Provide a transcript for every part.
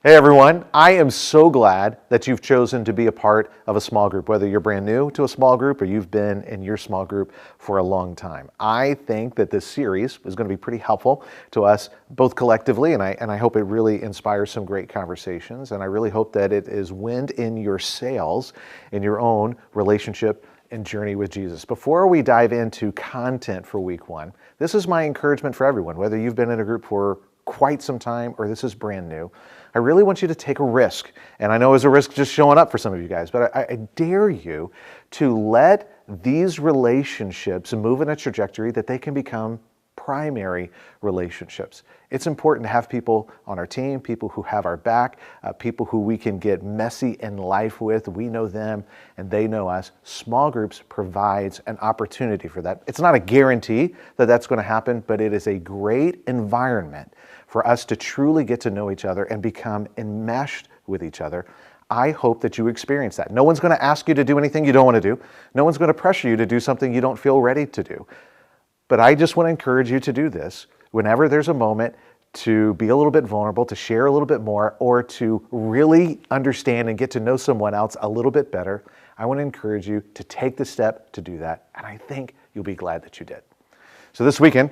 Hey everyone, I am so glad that you've chosen to be a part of a small group, whether you're brand new to a small group or you've been in your small group for a long time. I think that this series is going to be pretty helpful to us both collectively, and I hope it really inspires some great conversations, and I really hope that it is wind in your sails in your own relationship and journey with Jesus. Before we dive into content for week one, this is my encouragement for everyone, whether you've been in a group for quite some time or this is brand new. I really want you to take a risk, and I know it's a risk just showing up for some of you guys, but I dare you to let these relationships move in a trajectory that they can become primary relationships. It's important to have people on our team, people who have our back, people who we can get messy in life with. We know them and they know us. Small groups provides an opportunity for that. It's not a guarantee that that's going to happen, but it is a great environment for us to truly get to know each other and become enmeshed with each other. I hope that you experience that. No one's going to ask you to do anything you don't want to do. No one's going to pressure you to do something you don't feel ready to do. But I just want to encourage you to do this whenever there's a moment to be a little bit vulnerable, to share a little bit more, or to really understand and get to know someone else a little bit better. I want to encourage you to take the step to do that, and I think you'll be glad that you did. So this weekend,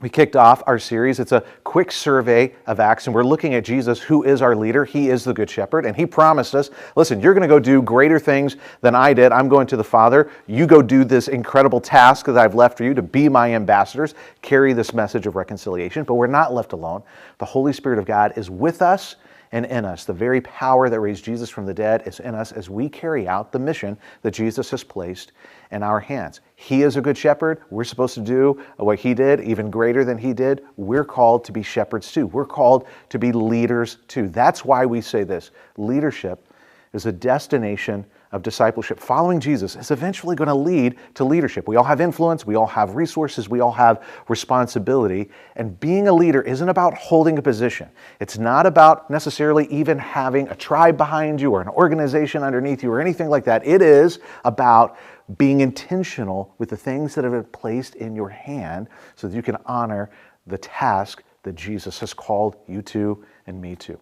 we kicked off our series. It's a quick survey of Acts, and we're looking at Jesus, who is our leader. He is the Good Shepherd, and he promised us, listen, you're going to go do greater things than I did. I'm going to the Father. You go do this incredible task that I've left for you to be my ambassadors, carry this message of reconciliation. But we're not left alone. The Holy Spirit of God is with us and in us. The very power that raised Jesus from the dead is in us as we carry out the mission that Jesus has placed in our hands. He is a good shepherd. We're supposed to do what he did, even greater than he did. We're called to be shepherds too. We're called to be leaders too. That's why we say this. Leadership is a destination of discipleship. Following Jesus is eventually going to lead to leadership. We all have influence, we all have resources, we all have responsibility, and being a leader isn't about holding a position. It's not about necessarily even having a tribe behind you or an organization underneath you or anything like that. It is about being intentional with the things that have been placed in your hand so that you can honor the task that Jesus has called you to and me to.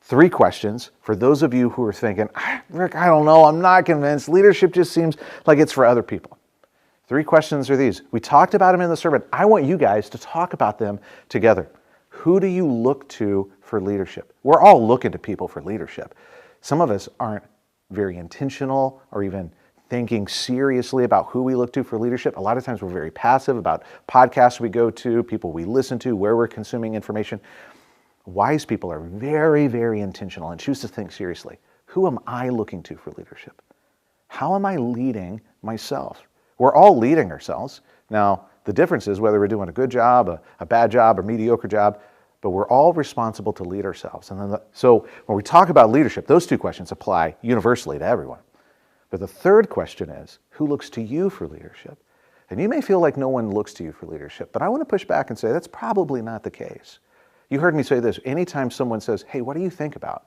3 questions for those of you who are thinking, Rick, I don't know, I'm not convinced. Leadership just seems like it's for other people. 3 questions are these. We talked about them in the sermon. I want you guys to talk about them together. Who do you look to for leadership? We're all looking to people for leadership. Some of us aren't very intentional or even thinking seriously about who we look to for leadership. A lot of times we're very passive about podcasts we go to, people we listen to, where we're consuming information. Wise people are very, very intentional and choose to think seriously. Who am I looking to for leadership? How am I leading myself? We're all leading ourselves. Now, the difference is whether we're doing a good job, a bad job, a mediocre job, but we're all responsible to lead ourselves. And so when we talk about leadership, those 2 questions apply universally to everyone. But the 3rd question is, who looks to you for leadership? And you may feel like no one looks to you for leadership, but I want to push back and say that's probably not the case. You heard me say this, anytime someone says, hey, what do you think about?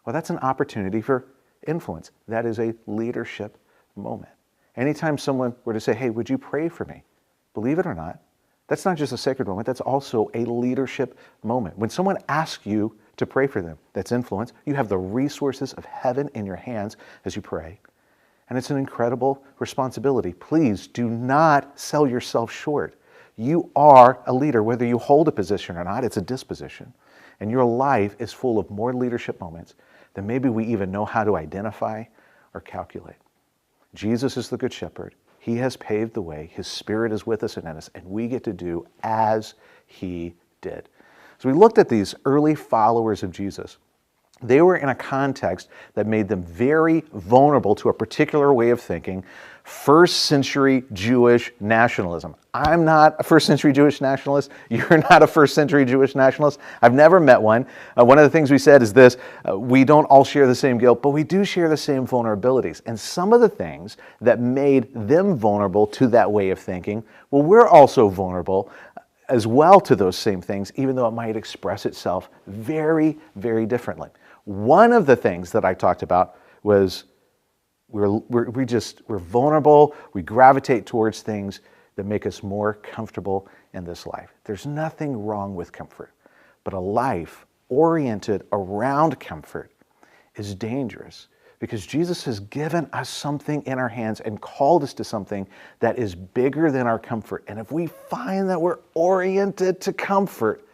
Well, that's an opportunity for influence. That is a leadership moment. Anytime someone were to say, hey, would you pray for me? Believe it or not, that's not just a sacred moment, that's also a leadership moment. When someone asks you to pray for them, that's influence. You have the resources of heaven in your hands as you pray. And it's an incredible responsibility. Please do not sell yourself short. You are a leader, whether you hold a position or not, it's a disposition. And your life is full of more leadership moments than maybe we even know how to identify or calculate. Jesus is the Good Shepherd. He has paved the way. His Spirit is with us and in us, and we get to do as he did. So we looked at these early followers of Jesus. They were in a context that made them very vulnerable to a particular way of thinking, first century Jewish nationalism. I'm not a first century Jewish nationalist. You're not a first century Jewish nationalist. I've never met one. One of the things we said is this, we don't all share the same guilt, but we do share the same vulnerabilities. And some of the things that made them vulnerable to that way of thinking, well, we're also vulnerable as well to those same things, even though it might express itself very, very differently. One of the things that I talked about was we're vulnerable, we gravitate towards things that make us more comfortable in this life. There's nothing wrong with comfort, but a life oriented around comfort is dangerous, because Jesus has given us something in our hands and called us to something that is bigger than our comfort. And if we find that we're oriented to comfort,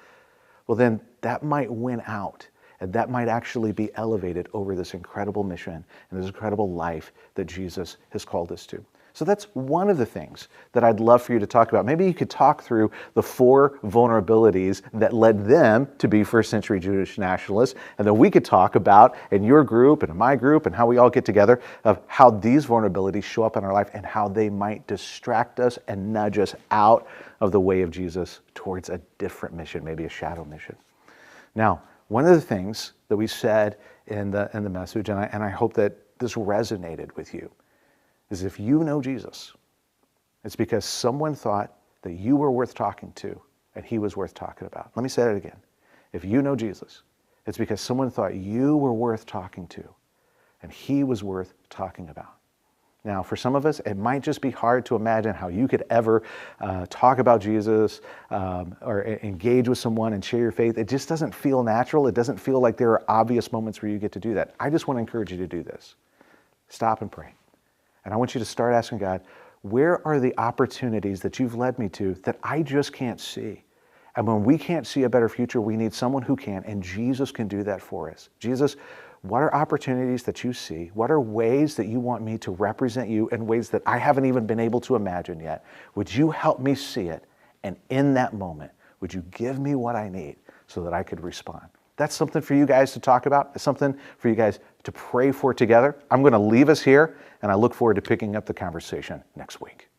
well, then that might win out. And that might actually be elevated over this incredible mission and this incredible life that Jesus has called us to. So that's one of the things that I'd love for you to talk about. Maybe you could talk through the 4 vulnerabilities that led them to be first century Jewish nationalists, and then we could talk about in your group and in my group and how we all get together of how these vulnerabilities show up in our life and how they might distract us and nudge us out of the way of Jesus towards a different mission, maybe a shadow mission. Now, one of the things that we said in the message, and I hope that this resonated with you, is if you know Jesus, it's because someone thought that you were worth talking to and he was worth talking about. Let me say that again. If you know Jesus, it's because someone thought you were worth talking to and he was worth talking about. Now, for some of us, it might just be hard to imagine how you could ever talk about Jesus or engage with someone and share your faith. It just doesn't feel natural. It doesn't feel like there are obvious moments where you get to do that. I just want to encourage you to do this. Stop and pray. And I want you to start asking God, where are the opportunities that you've led me to that I just can't see? And when we can't see a better future, we need someone who can, and Jesus can do that for us. Jesus, what are opportunities that you see? What are ways that you want me to represent you in ways that I haven't even been able to imagine yet? Would you help me see it? And in that moment, would you give me what I need so that I could respond? That's something for you guys to talk about. It's something for you guys to pray for together. I'm going to leave us here, and I look forward to picking up the conversation next week.